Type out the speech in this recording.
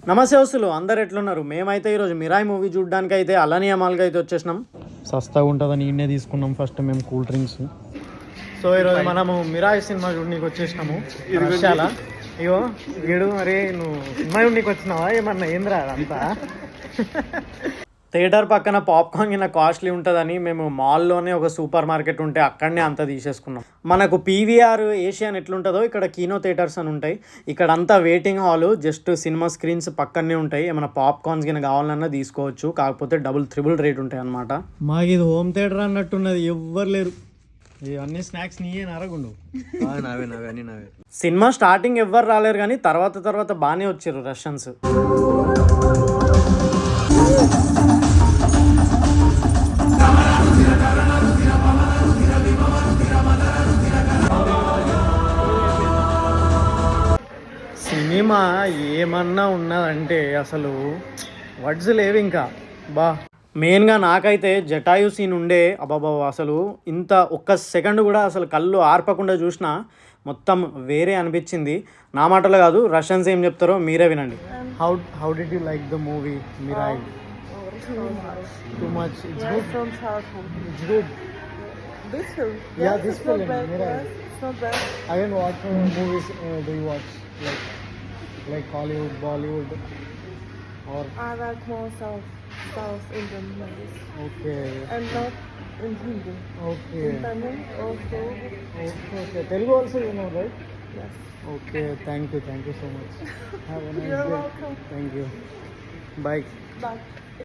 నమస్తే వస్తులు అందరు ఎట్లున్నారు? మేమైతే ఈరోజు మిరాయి మూవీ చూడడానికి అయితే అలనియా మాల్కి అయితే వచ్చేసినాం. సస్తాగా ఉంటుందని ఈయనే తీసుకున్నాం ఫస్ట్ మేము కూల్ డ్రింక్స్. సో ఈరోజు మనము మిరాయి సినిమా చూడడానికి వచ్చేసినాము. రష్యాల ఇగో వీడు మరి నువ్వు సినిమా చూడడానికి వచ్చినావా ఏమన్నా ఏంద్రా అంతా? థియేటర్ పక్కన పాప్కార్న్ కింద కాస్ట్లీ ఉంటుందని మేము మాల్లోనే ఒక సూపర్ మార్కెట్ ఉంటే అక్కడనే అంతా తీసేసుకున్నాం. మనకు పీవీఆర్ ఏషియన్ ఎట్లుంటుందో ఇక్కడ కీనో థియేటర్స్ అని ఉంటాయి. ఇక్కడ అంతా waiting hall, just cinema screens పక్కనే ఉంటాయి. ఏమైనా పాప్కార్న్స్ కింద కావాలన్నా తీసుకోవచ్చు, కాకపోతే త్రిబుల్ రేట్ ఉంటాయి అన్నమాట. మాకు ఇది హోమ్ థియేటర్ అన్నట్టున్నది, ఎవ్వరు లేరు. ఇవన్నీ స్నాక్స్ నీయే నరగుండు. సినిమా స్టార్టింగ్ ఎవ్వరు రాలేరు కానీ తర్వాత బాగానే వచ్చారు రష్యన్స్. సినిమా ఏమన్నా ఉన్నదంటే అసలు వర్డ్స్ లేవు ఇంకా. మెయిన్గా నాకైతే జటాయు సీన్ ఉండే అబ్బాబా, అసలు ఇంత ఒక్క సెకండ్ కూడా అసలు కళ్ళు ఆర్పకుండా చూసినా మొత్తం వేరే అనిపించింది. నా మాటలు కాదు, రష్యన్స్ ఏం చెప్తారో మీరే వినండి. How did you like the movie Mirai? Too much. It's good. It's good. This film? Yeah, this film. Mirai. It's not bad. Again, what movies do you watch? Like Hollywood, Bollywood, or? I like more South Indian movies. Okay. And not in Hindi. Okay. In Tamil also. Okay. Telugu also you know, right? Yes. Okay. Thank you so much. Have a nice day. You're welcome. Thank you. Bye. Bye.